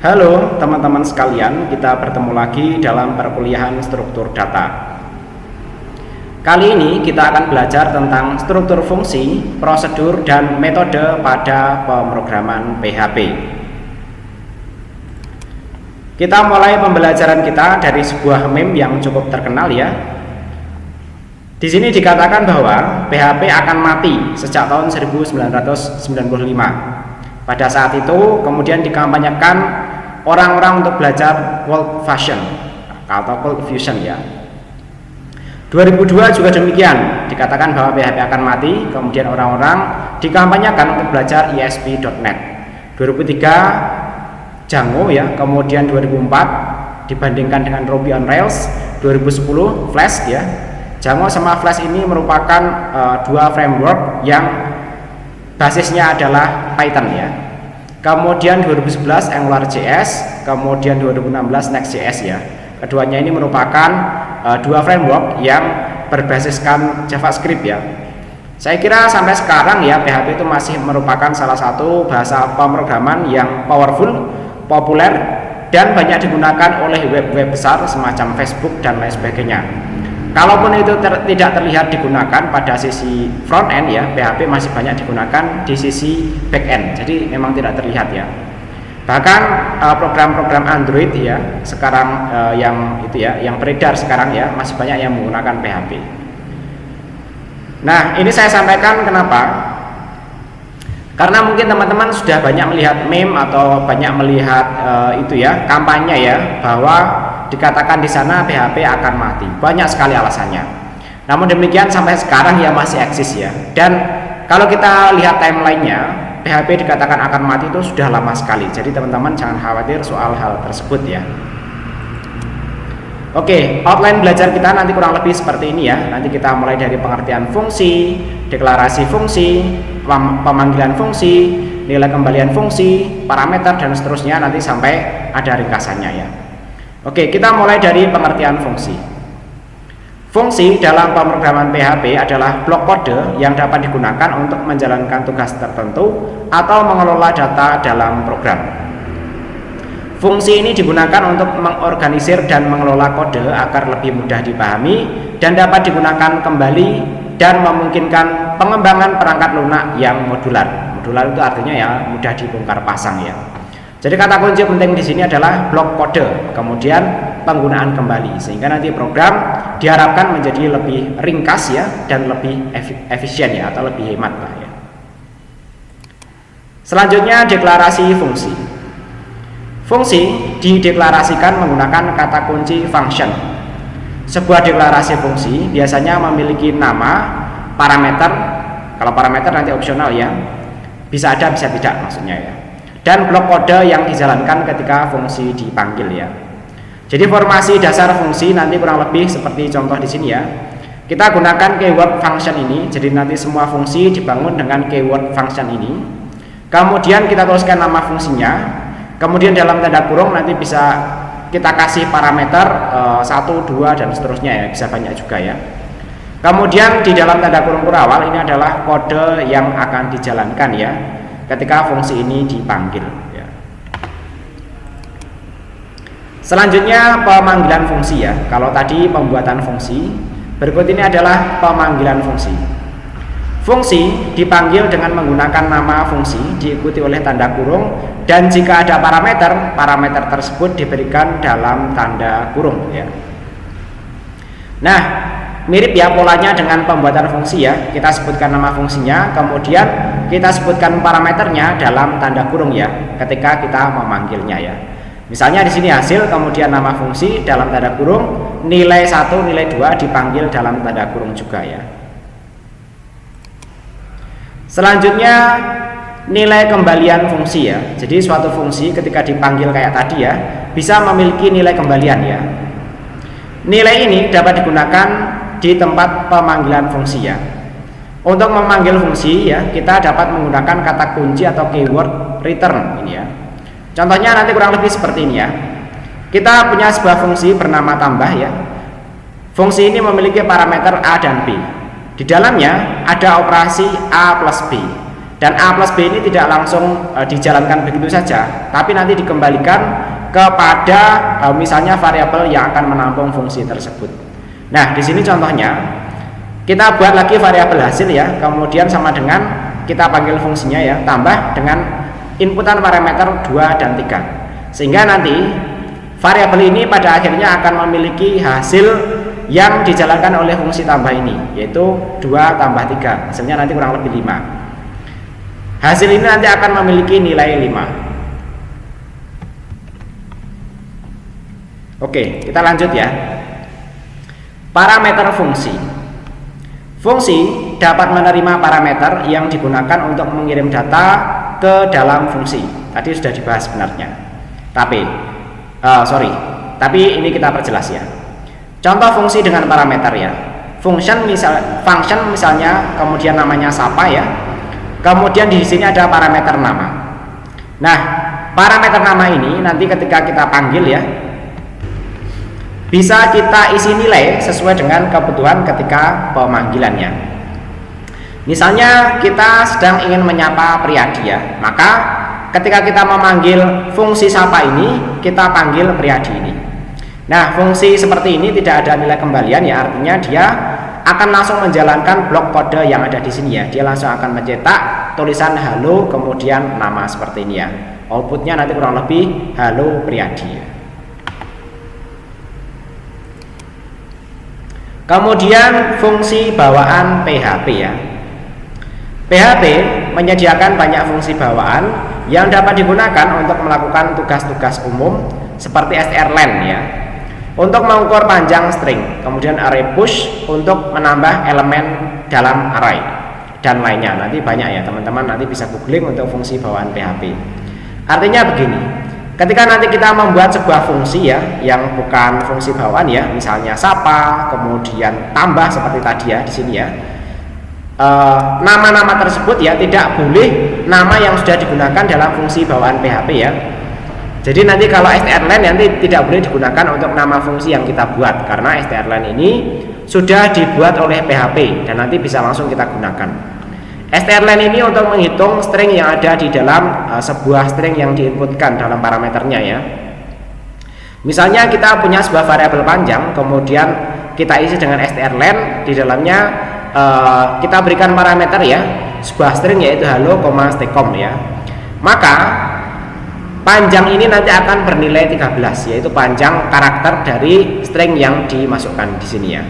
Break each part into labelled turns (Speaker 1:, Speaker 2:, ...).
Speaker 1: Halo teman-teman sekalian, kita bertemu lagi dalam perkuliahan struktur data. Kali ini kita akan belajar tentang struktur fungsi, prosedur, dan metode pada pemrograman PHP. Kita mulai pembelajaran kita dari sebuah meme yang cukup terkenal ya. Di sini dikatakan bahwa PHP akan mati sejak tahun 1995. Pada saat itu kemudian dikampanyekan orang-orang untuk belajar cold fusion atau cold fusion ya. 2002 juga demikian, dikatakan bahwa PHP akan mati, kemudian orang-orang dikampanyekan untuk belajar ASP.NET. 2003 Django ya, kemudian 2004 dibandingkan dengan Ruby on Rails, 2010 Flash ya. Django sama Flash ini merupakan dua framework yang basisnya adalah Python ya. Kemudian 2011 AngularJS, kemudian 2016 Next.js ya. Keduanya ini merupakan dua framework yang berbasiskan JavaScript ya. Saya kira sampai sekarang ya PHP itu masih merupakan salah satu bahasa pemrograman yang powerful, populer, dan banyak digunakan oleh web-web besar semacam Facebook dan lain sebagainya. Kalaupun itu tidak terlihat digunakan pada sisi front end ya, PHP masih banyak digunakan di sisi back end. Jadi memang tidak terlihat ya. Bahkan program-program Android ya sekarang yang itu ya, yang beredar sekarang ya, masih banyak yang menggunakan PHP. Nah, ini saya sampaikan kenapa? Karena mungkin teman-teman sudah banyak melihat meme atau banyak melihat itu ya, kampanye ya, bahwa dikatakan di sana PHP akan mati. Banyak sekali alasannya. Namun demikian sampai sekarang ya masih eksis ya. Dan kalau kita lihat timelinenya, PHP dikatakan akan mati itu sudah lama sekali. Jadi teman-teman jangan khawatir soal hal tersebut ya. Oke, outline belajar kita nanti kurang lebih seperti ini ya. Nanti kita mulai dari pengertian fungsi, deklarasi fungsi, pemanggilan fungsi, nilai kembalian fungsi, parameter, dan seterusnya nanti sampai ada ringkasannya ya. Oke, kita mulai dari pengertian fungsi. Fungsi dalam pemrograman PHP adalah blok kode yang dapat digunakan untuk menjalankan tugas tertentu atau mengelola data dalam program. Fungsi ini digunakan untuk mengorganisir dan mengelola kode agar lebih mudah dipahami dan dapat digunakan kembali dan memungkinkan pengembangan perangkat lunak yang modular. Modular itu artinya ya mudah dibongkar pasang ya. Jadi kata kunci penting di sini adalah blok kode, kemudian penggunaan kembali, sehingga nanti program diharapkan menjadi lebih ringkas ya dan lebih efisien ya atau lebih hemat lah ya. Selanjutnya deklarasi fungsi. Fungsi dideklarasikan menggunakan kata kunci function. Sebuah deklarasi fungsi biasanya memiliki nama, parameter. Kalau parameter nanti opsional ya, bisa ada bisa tidak maksudnya ya. Dan blok kode yang dijalankan ketika fungsi dipanggil ya. Jadi formasi dasar fungsi nanti kurang lebih seperti contoh di sini ya. Kita gunakan keyword function ini, jadi nanti semua fungsi dibangun dengan keyword function ini. Kemudian kita tuliskan nama fungsinya. Kemudian dalam tanda kurung nanti bisa kita kasih parameter 1, 2 dan seterusnya ya, bisa banyak juga ya. Kemudian di dalam tanda kurung awal ini adalah kode yang akan dijalankan ya ketika fungsi ini dipanggil ya. Selanjutnya pemanggilan fungsi ya. Kalau tadi pembuatan fungsi, berikut ini adalah pemanggilan fungsi. Fungsi dipanggil dengan menggunakan nama fungsi diikuti oleh tanda kurung, dan jika ada parameter, parameter tersebut diberikan dalam tanda kurung ya. Nah, mirip ya polanya dengan pembuatan fungsi ya. Kita sebutkan nama fungsinya, kemudian kita sebutkan parameternya dalam tanda kurung ya ketika kita memanggilnya ya. Misalnya di sini hasil, kemudian nama fungsi dalam tanda kurung, nilai 1, nilai 2 dipanggil dalam tanda kurung juga ya. Selanjutnya nilai kembalian fungsi ya. Jadi suatu fungsi ketika dipanggil kayak tadi ya, bisa memiliki nilai kembalian ya. Nilai ini dapat digunakan di tempat pemanggilan fungsi ya. Untuk memanggil fungsi ya, kita dapat menggunakan kata kunci atau keyword return ini ya. Contohnya nanti kurang lebih seperti ini ya. Kita punya sebuah fungsi bernama tambah ya. Fungsi ini memiliki parameter A dan B. Di dalamnya ada operasi A plus B. Dan A plus B ini tidak langsung dijalankan begitu saja, tapi nanti dikembalikan kepada misalnya variabel yang akan menampung fungsi tersebut. Nah, di sini contohnya kita buat lagi variabel hasil ya, kemudian sama dengan kita panggil fungsinya ya, tambah dengan inputan parameter 2 dan 3. Sehingga nanti variabel ini pada akhirnya akan memiliki hasil yang dijalankan oleh fungsi tambah ini, yaitu 2 tambah 3, hasilnya nanti kurang lebih 5. Hasil ini nanti akan memiliki nilai 5. Oke, kita lanjut ya. Parameter fungsi. Fungsi dapat menerima parameter yang digunakan untuk mengirim data ke dalam fungsi. Tadi sudah dibahas sebenarnya. Tapi ini kita perjelas ya. Contoh fungsi dengan parameter ya. Function misalnya, kemudian namanya siapa ya. Kemudian di sini ada parameter nama. Nah, parameter nama ini nanti ketika kita panggil ya, bisa kita isi nilai sesuai dengan kebutuhan ketika pemanggilannya. Misalnya kita sedang ingin menyapa Priyadi ya, maka ketika kita memanggil fungsi sapa ini, kita panggil Priyadi ini. Nah, fungsi seperti ini tidak ada nilai kembalian ya, artinya dia akan langsung menjalankan blok kode yang ada di sini ya. Dia langsung akan mencetak tulisan halo kemudian nama seperti ini ya. Outputnya nanti kurang lebih halo Priyadi. Kemudian fungsi bawaan PHP ya. PHP menyediakan banyak fungsi bawaan yang dapat digunakan untuk melakukan tugas-tugas umum seperti strlen ya, untuk mengukur panjang string, kemudian array push untuk menambah elemen dalam array, dan lainnya. Nanti banyak ya teman-teman, nanti bisa googling untuk fungsi bawaan PHP. Artinya begini, ketika nanti kita membuat sebuah fungsi ya, yang bukan fungsi bawaan ya, misalnya sapa, kemudian tambah seperti tadi ya di sini ya, nama-nama tersebut ya tidak boleh nama yang sudah digunakan dalam fungsi bawaan PHP ya. Jadi nanti kalau strlen nanti tidak boleh digunakan untuk nama fungsi yang kita buat, karena strlen ini sudah dibuat oleh PHP dan nanti bisa langsung kita gunakan. Strlen ini untuk menghitung string yang ada di dalam sebuah string yang diinputkan dalam parameternya ya. Misalnya kita punya sebuah variabel panjang, kemudian kita isi dengan strlen, di dalamnya kita berikan parameter ya, sebuah string yaitu halo, stcom ya. Maka panjang ini nanti akan bernilai 13, yaitu panjang karakter dari string yang dimasukkan di sini ya.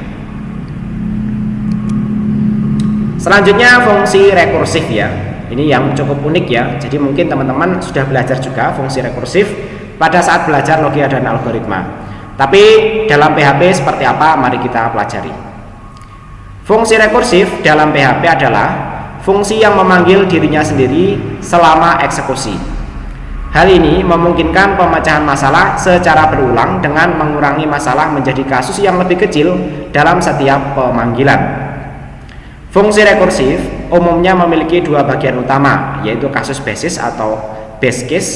Speaker 1: Selanjutnya fungsi rekursif ya. Ini yang cukup unik ya. Jadi mungkin teman-teman sudah belajar juga fungsi rekursif pada saat belajar logika dan algoritma. Tapi dalam PHP seperti apa? Mari kita pelajari. Fungsi rekursif dalam PHP adalah fungsi yang memanggil dirinya sendiri selama eksekusi. Hal ini memungkinkan pemecahan masalah secara berulang dengan mengurangi masalah menjadi kasus yang lebih kecil dalam setiap pemanggilan. Fungsi rekursif umumnya memiliki dua bagian utama, yaitu kasus basis atau base case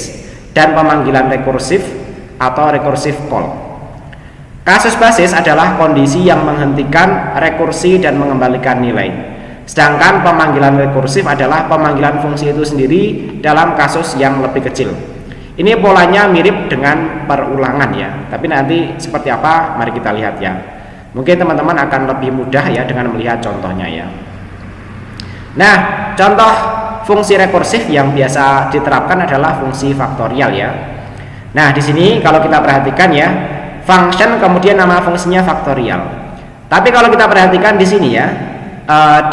Speaker 1: dan pemanggilan rekursif atau recursive call. Kasus basis adalah kondisi yang menghentikan rekursi dan mengembalikan nilai. Sedangkan pemanggilan rekursif adalah pemanggilan fungsi itu sendiri dalam kasus yang lebih kecil. Ini polanya mirip dengan perulangan ya, tapi nanti seperti apa mari kita lihat ya. Mungkin teman-teman akan lebih mudah ya dengan melihat contohnya ya. Nah, contoh fungsi rekursif yang biasa diterapkan adalah fungsi faktorial ya. Nah, di sini kalau kita perhatikan ya, function kemudian nama fungsinya faktorial. Tapi kalau kita perhatikan di sini ya,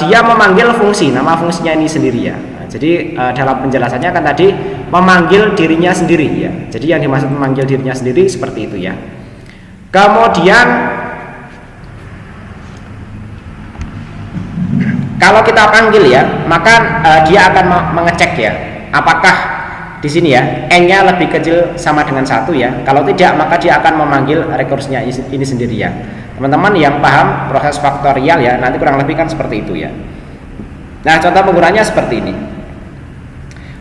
Speaker 1: dia memanggil fungsi, nama fungsinya ini sendiri ya. Jadi dalam penjelasannya kan tadi memanggil dirinya sendiri ya. Jadi yang dimaksud memanggil dirinya sendiri seperti itu ya. Kemudian kalau kita panggil ya, maka dia akan mengecek ya, apakah di sini ya n-nya lebih kecil sama dengan 1 ya. Kalau tidak, maka dia akan memanggil rekursinya ini sendiri ya. Teman-teman yang paham proses faktorial ya, nanti kurang lebih kan seperti itu ya. Nah, contoh penggunaannya seperti ini.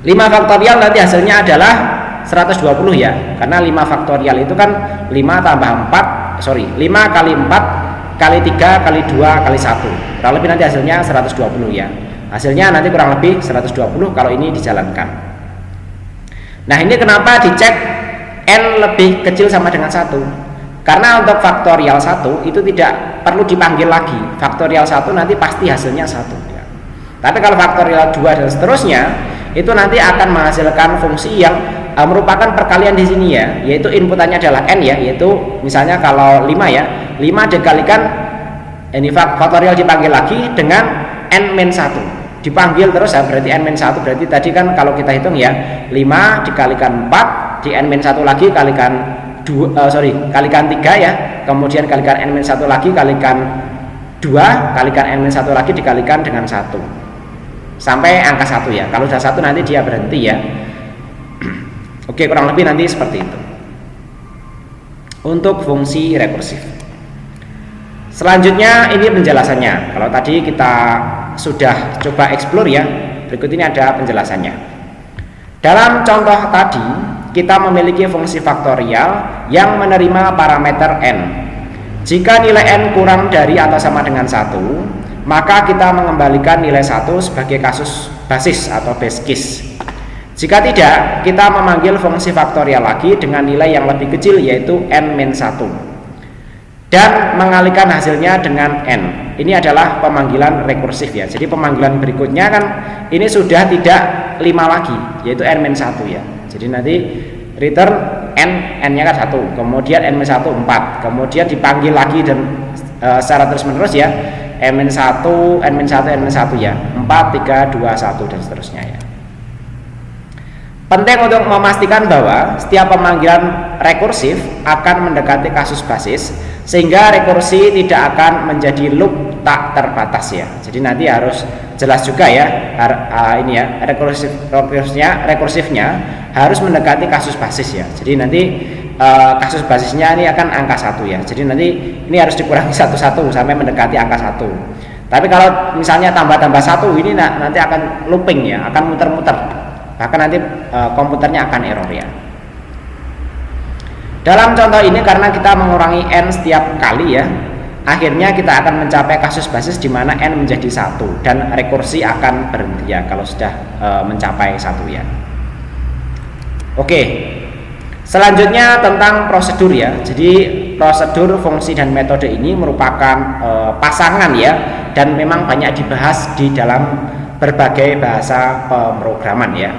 Speaker 1: 5 faktorial nanti hasilnya adalah 120 ya. Karena 5 faktorial itu kan 5 kali 4 kali 3 kali 2 kali 1. Kurang lebih nanti hasilnya 120 ya. Hasilnya nanti kurang lebih 120 kalau ini dijalankan. Nah, ini kenapa dicek N lebih kecil sama dengan 1? Karena untuk faktorial 1 itu tidak perlu dipanggil lagi. Faktorial 1 nanti pasti hasilnya 1 ya. Tapi kalau faktorial 2 dan seterusnya itu nanti akan menghasilkan fungsi yang merupakan perkalian di sini ya, yaitu inputannya adalah N ya, yaitu misalnya kalau 5 ya, 5 dikalikan ini faktorial dipanggil lagi dengan N-1 dipanggil terus ya, berarti N-1 berarti tadi kan kalau kita hitung ya 5 dikalikan 4 di N-1 lagi kalikan kalikan 3 ya, kemudian kalikan N-1 lagi kalikan 2 kalikan N-1 lagi dikalikan dengan 1 sampai angka 1 ya. Kalau sudah 1 nanti dia berhenti ya. Oke, kurang lebih nanti seperti itu untuk fungsi rekursif. Selanjutnya ini penjelasannya. Kalau tadi kita sudah coba explore ya, berikut ini ada penjelasannya. Dalam contoh tadi kita memiliki fungsi faktorial yang menerima parameter N. Jika nilai N kurang dari atau sama dengan 1, maka kita mengembalikan nilai 1 sebagai kasus basis atau base case. Jika tidak, kita memanggil fungsi faktorial lagi dengan nilai yang lebih kecil yaitu N-1 dan mengalihkan hasilnya dengan N. Ini adalah pemanggilan rekursif ya. Jadi pemanggilan berikutnya kan ini sudah tidak 5 lagi yaitu N-1 ya. Jadi nanti return N-nya kan 1, kemudian N-1 4, kemudian dipanggil lagi dan secara terus menerus ya, N-1 ya, 4, 3, 2, 1 dan seterusnya ya. Penting untuk memastikan bahwa setiap pemanggilan rekursif akan mendekati kasus basis sehingga rekursi tidak akan menjadi loop tak terbatas ya. Jadi nanti harus jelas juga ya, ini ya, rekursifnya harus mendekati kasus basis ya. Jadi nanti kasus basisnya ini akan angka 1 ya. Jadi nanti ini harus dikurangi satu-satu sampai mendekati angka 1. Tapi kalau misalnya tambah-tambah 1 ini nanti akan looping ya, akan muter-muter. Bahkan nanti komputernya akan error ya. Dalam contoh ini karena kita mengurangi N setiap kali ya, akhirnya kita akan mencapai kasus basis di mana N menjadi 1 dan rekursi akan berhenti ya kalau sudah mencapai 1 ya. Oke, selanjutnya tentang prosedur ya. Jadi prosedur, fungsi dan metode ini merupakan pasangan ya, dan memang banyak dibahas di dalam berbagai bahasa pemrograman ya.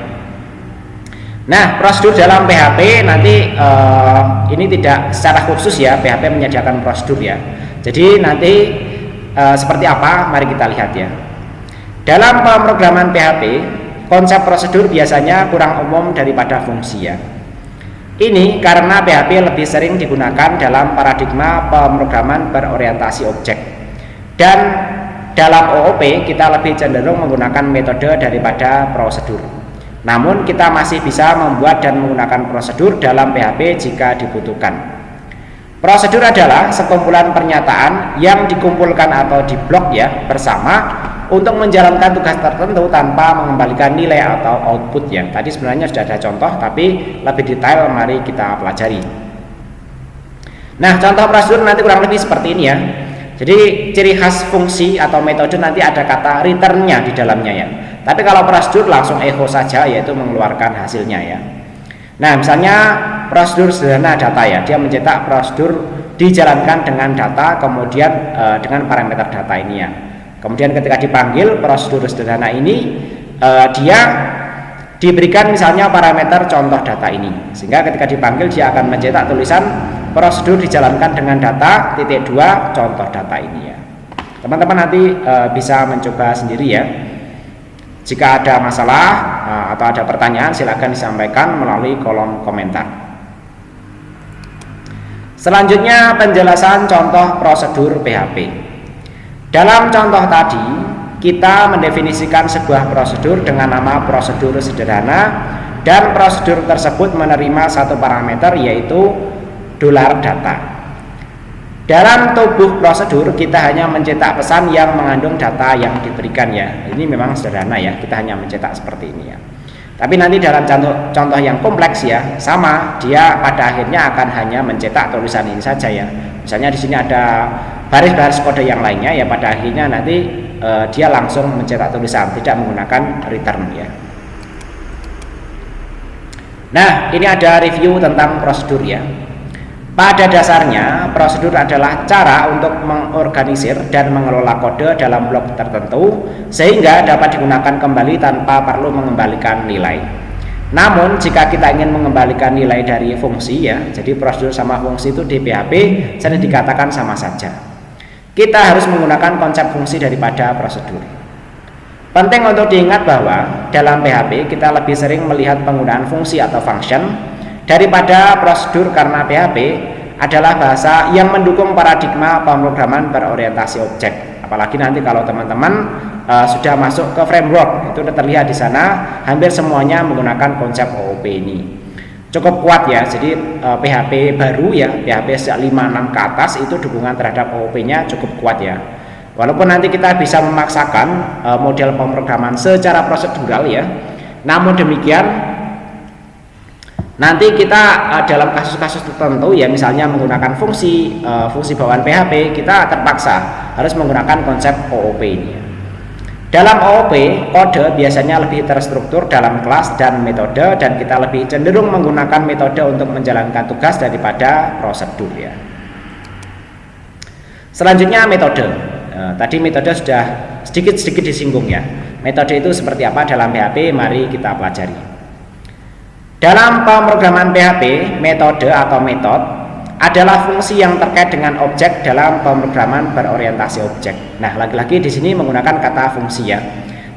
Speaker 1: Nah, prosedur dalam PHP nanti ini tidak secara khusus ya, PHP menyediakan prosedur ya. Jadi nanti seperti apa? Mari kita lihat ya. Dalam pemrograman PHP, konsep prosedur biasanya kurang umum daripada fungsi ya. Ini karena PHP lebih sering digunakan dalam paradigma pemrograman berorientasi objek. Dan dalam OOP kita lebih cenderung menggunakan metode daripada prosedur. Namun kita masih bisa membuat dan menggunakan prosedur dalam PHP jika dibutuhkan. Prosedur adalah sekumpulan pernyataan yang dikumpulkan atau diblok ya bersama untuk menjalankan tugas tertentu tanpa mengembalikan nilai atau output ya. Tadi sebenarnya sudah ada contoh, tapi lebih detail mari kita pelajari. Nah, contoh prosedur nanti kurang lebih seperti ini ya. Jadi ciri khas fungsi atau metode nanti ada kata returnnya di dalamnya ya. Tapi kalau prosedur langsung echo saja, yaitu mengeluarkan hasilnya ya. Nah, misalnya prosedur sederhana data ya, dia mencetak prosedur dijalankan dengan data kemudian dengan parameter data ini ya. Kemudian ketika dipanggil prosedur sederhana ini dia diberikan misalnya parameter contoh data ini, sehingga ketika dipanggil dia akan mencetak tulisan prosedur dijalankan dengan data titik 2 contoh data ini ya. Teman-teman nanti bisa mencoba sendiri ya. Jika ada masalah atau ada pertanyaan silakan disampaikan melalui kolom komentar. Selanjutnya penjelasan contoh prosedur PHP. Dalam contoh tadi kita mendefinisikan sebuah prosedur dengan nama prosedur sederhana dan prosedur tersebut menerima satu parameter yaitu $data. Dalam tubuh prosedur kita hanya mencetak pesan yang mengandung data yang diberikan ya. Ini memang sederhana ya, kita hanya mencetak seperti ini ya. Tapi nanti dalam contoh yang kompleks ya, sama, dia pada akhirnya akan hanya mencetak tulisan ini saja ya. Misalnya di sini ada baris-baris kode yang lainnya ya, pada akhirnya nanti dia langsung mencetak tulisan, tidak menggunakan return ya. Nah, ini ada review tentang prosedur ya. Pada dasarnya, prosedur adalah cara untuk mengorganisir dan mengelola kode dalam blok tertentu sehingga dapat digunakan kembali tanpa perlu mengembalikan nilai. Namun, jika kita ingin mengembalikan nilai dari fungsi ya, jadi prosedur sama fungsi itu di PHP sering dikatakan sama saja. Kita harus menggunakan konsep fungsi daripada prosedur. Penting untuk diingat bahwa dalam PHP kita lebih sering melihat penggunaan fungsi atau function daripada prosedur karena PHP adalah bahasa yang mendukung paradigma pemrograman berorientasi objek. Apalagi nanti kalau teman-teman sudah masuk ke framework, itu terlihat di sana hampir semuanya menggunakan konsep OOP ini. Cukup kuat ya, jadi PHP baru ya, PHP sejak 5.6 ke atas itu dukungan terhadap OOP-nya cukup kuat ya. Walaupun nanti kita bisa memaksakan model pemrograman secara prosedural ya, namun demikian nanti kita dalam kasus-kasus tertentu ya, misalnya menggunakan fungsi bawaan PHP, kita terpaksa harus menggunakan konsep OOP ini. Dalam OOP, kode biasanya lebih terstruktur dalam kelas dan metode, dan kita lebih cenderung menggunakan metode untuk menjalankan tugas daripada prosedur ya. Selanjutnya metode. Tadi metode sudah sedikit-sedikit disinggung ya. Metode itu seperti apa dalam PHP, mari kita pelajari. Dalam pemrograman PHP, metode atau method adalah fungsi yang terkait dengan objek dalam pemrograman berorientasi objek. Nah, lagi-lagi di sini menggunakan kata fungsi ya.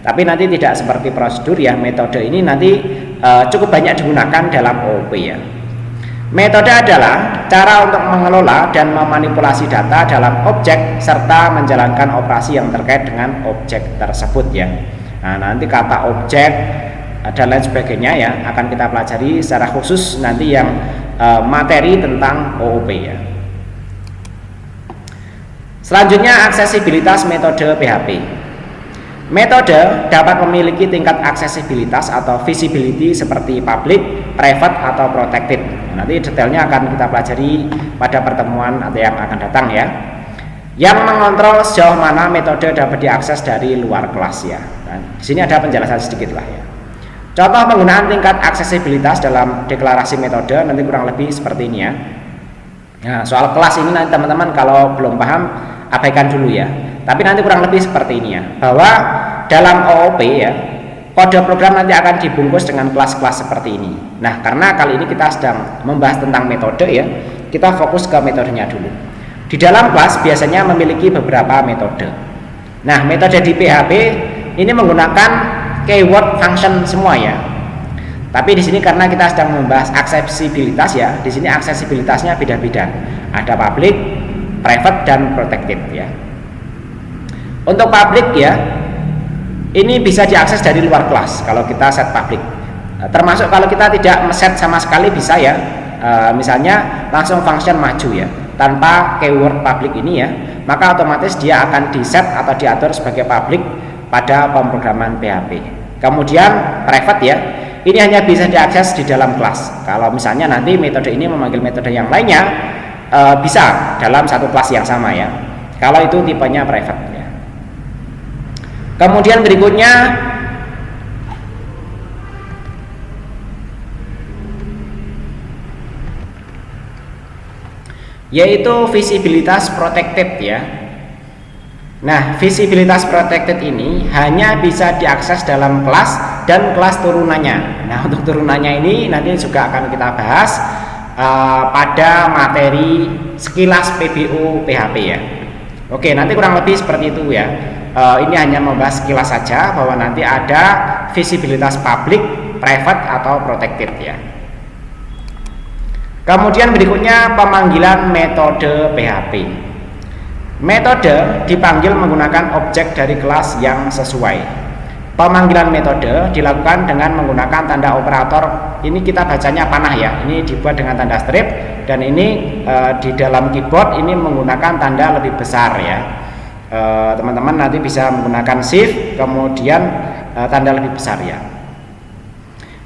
Speaker 1: Tapi nanti tidak seperti prosedur ya, metode ini nanti cukup banyak digunakan dalam OOP ya. Metode adalah cara untuk mengelola dan memanipulasi data dalam objek serta menjalankan operasi yang terkait dengan objek tersebut ya. Nah, nanti kata objek dan lain sebagainya ya akan kita pelajari secara khusus nanti yang materi tentang OOP ya. Selanjutnya, aksesibilitas metode PHP. Metode dapat memiliki tingkat aksesibilitas atau visibility seperti public, private, atau protected. Nanti detailnya akan kita pelajari pada pertemuan atau yang akan datang ya. Yang mengontrol sejauh mana metode dapat diakses dari luar kelas ya. Nah, di sini ada penjelasan sedikit lah ya. Contoh penggunaan tingkat aksesibilitas dalam deklarasi metode nanti kurang lebih seperti ini ya. Nah, soal kelas ini nanti teman-teman kalau belum paham abaikan dulu ya. Tapi nanti kurang lebih seperti ini ya, bahwa dalam OOP ya, kode program nanti akan dibungkus dengan kelas-kelas seperti ini. Nah, karena kali ini kita sedang membahas tentang metode ya, kita fokus ke metodenya dulu. Di dalam kelas biasanya memiliki beberapa metode. Nah, metode di PHP ini menggunakan keyword function semua ya. Tapi di sini karena kita sedang membahas aksesibilitas ya, di sini aksesibilitasnya beda-beda. Ada public, private, dan protected ya. Untuk public ya, ini bisa diakses dari luar kelas kalau kita set public. Termasuk kalau kita tidak set sama sekali bisa ya. Misalnya langsung function maju ya, tanpa keyword public ini ya, maka otomatis dia akan di set atau diatur sebagai public pada pemrograman PHP. Kemudian private ya, ini hanya bisa diakses di dalam kelas. Kalau misalnya nanti metode ini memanggil metode yang lainnya, bisa dalam satu kelas yang sama ya. Kalau itu tipenya private ya. Kemudian berikutnya yaitu visibilitas protected ya. Nah, visibilitas protected ini hanya bisa diakses dalam kelas dan kelas turunannya. Nah, untuk turunannya ini nanti juga akan kita bahas pada materi sekilas PBO PHP ya. Oke, nanti kurang lebih seperti itu ya. Ini hanya membahas sekilas saja bahwa nanti ada visibilitas public, private, atau protected ya. Kemudian berikutnya pemanggilan metode PHP. Metode dipanggil menggunakan objek dari kelas yang sesuai. Pemanggilan metode dilakukan dengan menggunakan tanda operator. Ini kita bacanya panah ya. Ini dibuat dengan tanda strip, dan ini di dalam keyboard ini menggunakan tanda lebih besar ya. Teman-teman nanti bisa menggunakan shift kemudian tanda lebih besar ya.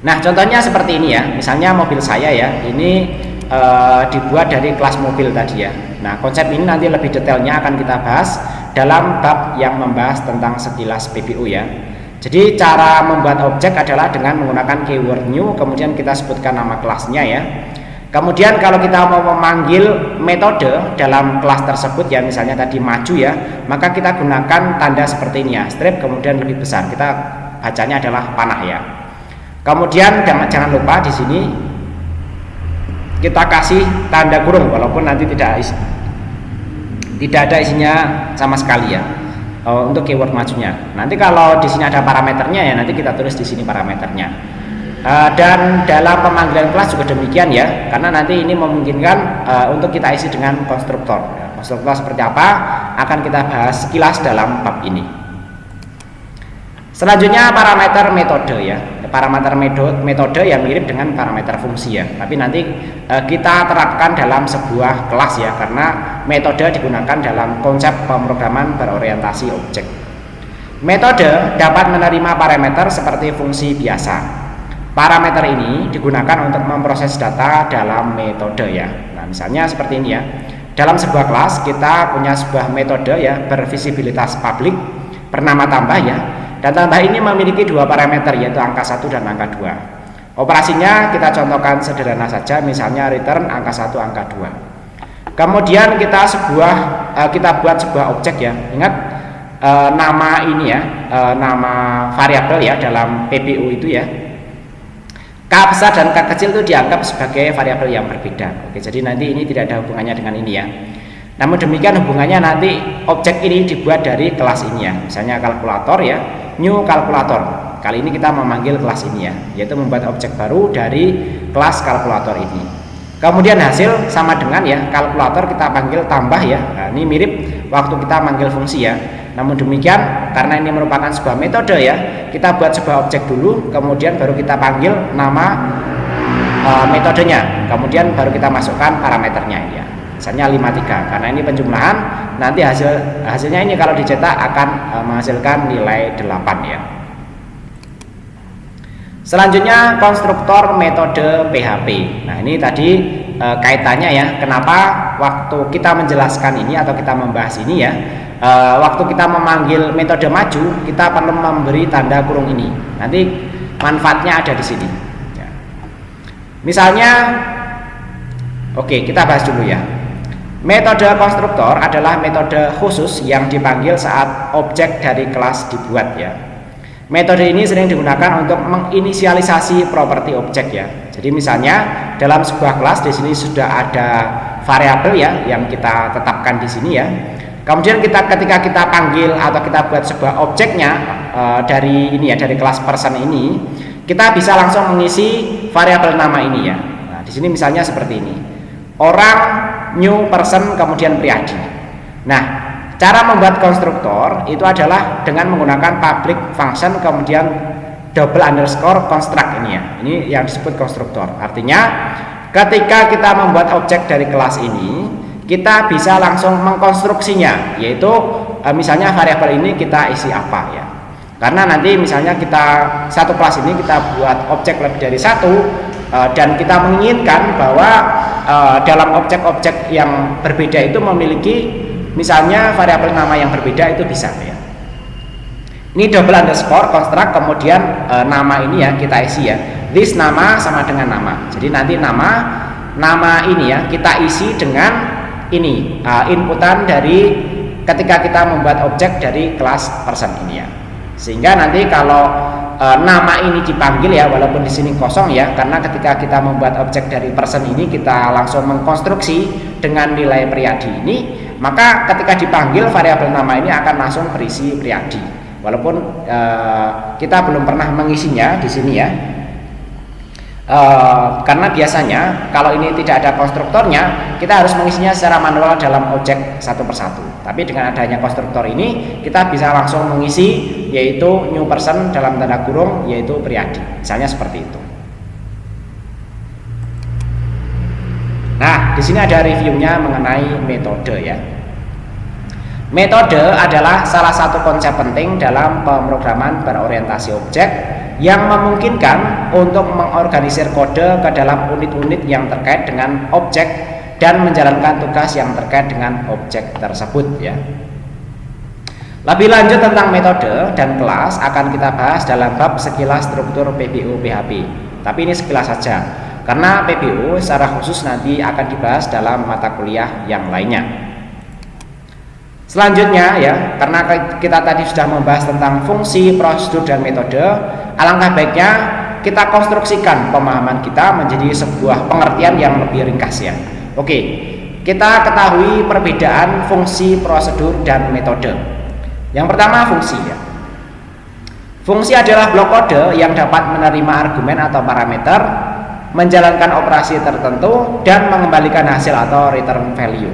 Speaker 1: Nah, contohnya seperti ini ya. Misalnya mobil saya ya, ini dibuat dari kelas mobil tadi ya. Nah, konsep ini nanti lebih detailnya akan kita bahas dalam bab yang membahas tentang sekilas PBO ya. Jadi cara membuat objek adalah dengan menggunakan keyword new, kemudian kita sebutkan nama kelasnya ya. Kemudian kalau kita mau memanggil metode dalam kelas tersebut ya, misalnya tadi maju ya, maka kita gunakan tanda seperti ini ya, strip kemudian lebih besar. Kita bacanya adalah panah ya. Kemudian jangan lupa di sini kita kasih tanda kurung walaupun nanti tidak ada isinya sama sekali ya. Untuk keyword majunya. Nanti kalau di sini ada parameternya ya, nanti kita tulis di sini parameternya. Dan dalam pemanggilan kelas juga demikian ya, karena nanti ini memungkinkan untuk kita isi dengan konstruktor. Konstruktor seperti apa akan kita bahas sekilas dalam bab ini. Selanjutnya parameter metode ya. Parameter metode yang mirip dengan parameter fungsi ya, tapi nanti kita terapkan dalam sebuah kelas ya, karena metode digunakan dalam konsep pemrograman berorientasi objek. Metode dapat menerima parameter seperti fungsi biasa. Parameter ini digunakan untuk memproses data dalam metode ya. Nah, misalnya seperti ini ya. Dalam sebuah kelas kita punya sebuah metode ya, bervisibilitas publik, bernama tambah ya. Dan tambah ini memiliki dua parameter, yaitu angka 1 dan angka 2. Operasinya kita contohkan sederhana saja, misalnya return angka 1, angka 2. Kemudian kita buat sebuah objek ya. Ingat nama ini ya, nama variabel ya dalam PBO itu ya. K besar dan K kecil itu dianggap sebagai variabel yang berbeda. Oke, jadi nanti ini tidak ada hubungannya dengan ini ya. Namun demikian hubungannya nanti objek ini dibuat dari kelas ini ya. Misalnya kalkulator ya, new kalkulator. Kali ini kita memanggil kelas ini ya, yaitu membuat objek baru dari kelas kalkulator ini. Kemudian hasil sama dengan ya, kalkulator kita panggil tambah ya. Nah, ini mirip waktu kita manggil fungsi ya. Namun demikian karena ini merupakan sebuah metode ya, kita buat sebuah objek dulu, kemudian baru kita panggil nama metodenya, kemudian baru kita masukkan parameternya ya. Misalnya 53, karena ini penjumlahan, nanti hasilnya ini kalau dicetak akan menghasilkan nilai 8 ya. Selanjutnya konstruktor metode PHP. Nah, ini tadi kaitannya ya, kenapa waktu kita menjelaskan ini atau kita membahas ini ya, waktu kita memanggil metode maju kita perlu memberi tanda kurung ini. Nanti manfaatnya ada di sini ya. Misalnya oke, kita bahas dulu ya. Metode konstruktor adalah metode khusus yang dipanggil saat objek dari kelas dibuat ya. Metode ini sering digunakan untuk menginisialisasi properti objek ya. Jadi misalnya dalam sebuah kelas di sini sudah ada variabel ya yang kita tetapkan di sini ya. Kemudian ketika kita panggil atau kita buat sebuah objeknya dari ini ya, dari kelas person ini, kita bisa langsung mengisi variabel nama ini ya. Nah, di sini misalnya seperti ini. Orang, new person, kemudian Priadi. Nah, cara membuat konstruktor itu adalah dengan menggunakan public function kemudian double underscore construct ini ya. Ini yang disebut konstruktor. Artinya ketika kita membuat objek dari kelas ini, kita bisa langsung mengkonstruksinya, yaitu misalnya variabel ini kita isi apa ya. Karena nanti misalnya kita satu kelas ini kita buat objek lebih dari satu dan kita menginginkan bahwa dalam objek-objek yang berbeda itu memiliki misalnya variabel nama yang berbeda, itu bisa ya. Ini double underscore construct kemudian nama ini ya kita isi ya. This nama sama dengan nama. Jadi nanti nama ini ya kita isi dengan ini inputan dari ketika kita membuat objek dari kelas person ini ya. Sehingga nanti kalau nama ini dipanggil ya, walaupun di sini kosong ya, karena ketika kita membuat objek dari person ini kita langsung mengkonstruksi dengan nilai Priadi ini, maka ketika dipanggil variabel nama ini akan langsung berisi Priadi, walaupun kita belum pernah mengisinya di sini ya. Karena biasanya kalau ini tidak ada konstruktornya, kita harus mengisinya secara manual dalam objek satu persatu. Tapi dengan adanya konstruktor ini, kita bisa langsung mengisi, yaitu new person dalam tanda kurung, yaitu Priadi. Misalnya seperti itu. Nah, di sini ada reviewnya mengenai metode ya. Metode adalah salah satu konsep penting dalam pemrograman berorientasi objek yang memungkinkan untuk mengorganisir kode ke dalam unit-unit yang terkait dengan objek dan menjalankan tugas yang terkait dengan objek tersebut ya. Lebih lanjut tentang metode dan kelas akan kita bahas dalam bab sekilas struktur PBU PHP. Tapi ini sekilas saja, karena PBU secara khusus nanti akan dibahas dalam mata kuliah yang lainnya. Selanjutnya ya, karena kita tadi sudah membahas tentang fungsi, prosedur, dan metode, alangkah baiknya kita konstruksikan pemahaman kita menjadi sebuah pengertian yang lebih ringkas ya. Oke, kita ketahui perbedaan fungsi, prosedur, dan metode. Yang pertama fungsi ya. Fungsi adalah blok kode yang dapat menerima argumen atau parameter, menjalankan operasi tertentu, dan mengembalikan hasil atau return value.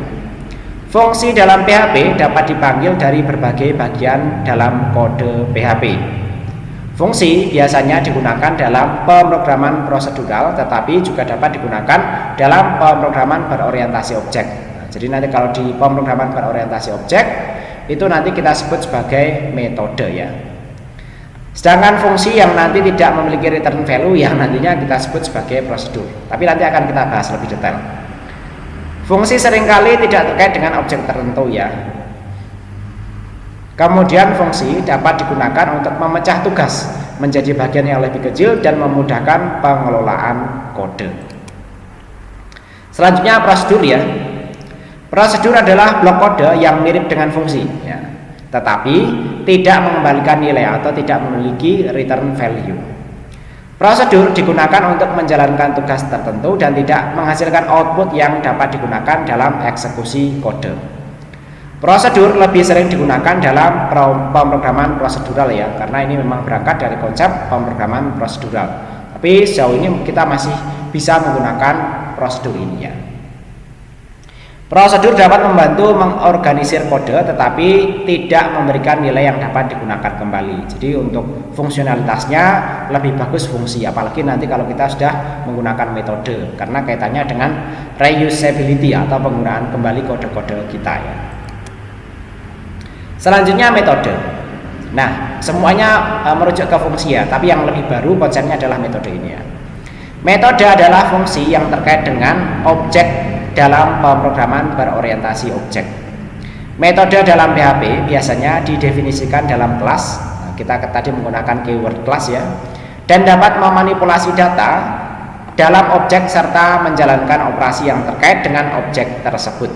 Speaker 1: Fungsi dalam PHP dapat dipanggil dari berbagai bagian dalam kode PHP. Fungsi biasanya digunakan dalam pemrograman prosedural, tetapi juga dapat digunakan dalam pemrograman berorientasi objek. Jadi nanti kalau di pemrograman berorientasi objek itu nanti kita sebut sebagai metode ya. Sedangkan fungsi yang nanti tidak memiliki return value yang nantinya kita sebut sebagai prosedur. Tapi nanti akan kita bahas lebih detail. Fungsi seringkali tidak terkait dengan objek tertentu ya. Kemudian fungsi dapat digunakan untuk memecah tugas menjadi bagian yang lebih kecil dan memudahkan pengelolaan kode. Selanjutnya prosedur ya. Prosedur adalah blok kode yang mirip dengan fungsi ya, tetapi tidak mengembalikan nilai atau tidak memiliki return value. Prosedur digunakan untuk menjalankan tugas tertentu dan tidak menghasilkan output yang dapat digunakan dalam eksekusi kode. Prosedur lebih sering digunakan dalam pemrograman prosedural ya, karena ini memang berangkat dari konsep pemrograman prosedural. Tapi sejauh ini kita masih bisa menggunakan prosedur ini ya. Prosedur dapat membantu mengorganisir kode tetapi tidak memberikan nilai yang dapat digunakan kembali. Jadi untuk fungsionalitasnya lebih bagus fungsi, apalagi nanti kalau kita sudah menggunakan metode, karena kaitannya dengan reusability atau penggunaan kembali kode-kode kita ya. Selanjutnya metode. Nah, semuanya merujuk ke fungsi ya, tapi yang lebih baru konsepnya adalah metode ini ya. Metode adalah fungsi yang terkait dengan objek dalam pemrograman berorientasi objek. Metode dalam PHP biasanya didefinisikan dalam kelas. Kita tadi menggunakan keyword kelas ya, dan dapat memanipulasi data dalam objek serta menjalankan operasi yang terkait dengan objek tersebut.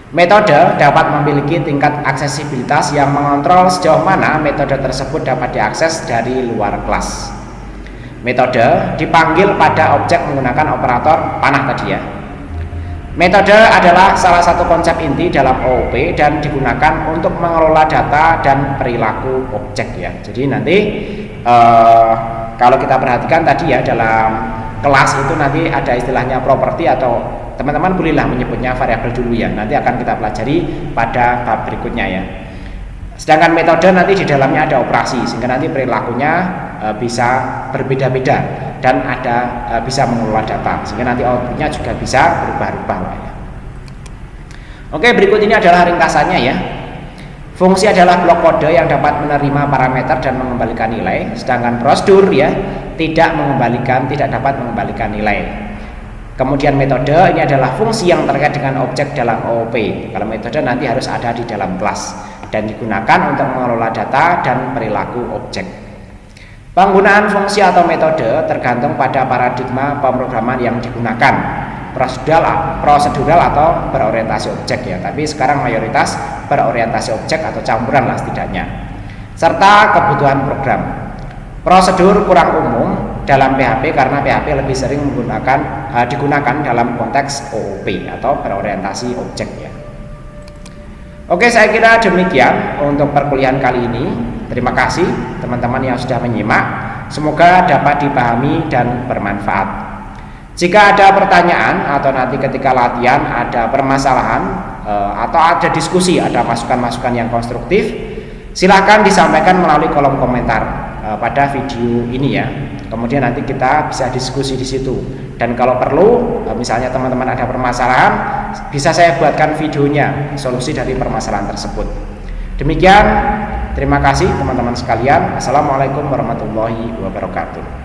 Speaker 1: Metode dapat memiliki tingkat aksesibilitas yang mengontrol sejauh mana metode tersebut dapat diakses dari luar kelas. Metode dipanggil pada objek menggunakan operator panah tadi ya. Metode adalah salah satu konsep inti dalam OOP dan digunakan untuk mengelola data dan perilaku objek ya. Jadi nanti kalau kita perhatikan tadi ya, dalam kelas itu nanti ada istilahnya properti, atau teman-teman bolehlah menyebutnya variabel dulu ya. Nanti akan kita pelajari pada bab berikutnya ya. Sedangkan metode nanti di dalamnya ada operasi, sehingga nanti perilakunya bisa berbeda-beda dan ada bisa mengelola data, sehingga nanti outputnya juga bisa berubah-ubah ya. Oke, berikut ini adalah ringkasannya ya. Fungsi adalah blok kode yang dapat menerima parameter dan mengembalikan nilai, sedangkan prosedur ya tidak dapat mengembalikan nilai. Kemudian metode ini adalah fungsi yang terkait dengan objek dalam OOP. Kalau metode nanti harus ada di dalam kelas dan digunakan untuk mengelola data dan perilaku objek. Penggunaan fungsi atau metode tergantung pada paradigma pemrograman yang digunakan, prosedural atau berorientasi objek ya. Tapi sekarang mayoritas berorientasi objek atau campuran lah setidaknya. Serta kebutuhan program. Prosedur kurang umum dalam PHP karena PHP lebih sering digunakan dalam konteks OOP atau berorientasi objek ya. Oke, saya kira demikian untuk perkuliahan kali ini. Terima kasih teman-teman yang sudah menyimak. Semoga dapat dipahami dan bermanfaat. Jika ada pertanyaan atau nanti ketika latihan ada permasalahan atau ada diskusi, ada masukan-masukan yang konstruktif, silahkan disampaikan melalui kolom komentar pada video ini ya. Kemudian nanti kita bisa diskusi di situ. Dan kalau perlu, misalnya teman-teman ada permasalahan, bisa saya buatkan videonya, solusi dari permasalahan tersebut. Demikian, terima kasih teman-teman sekalian. Assalamualaikum warahmatullahi wabarakatuh.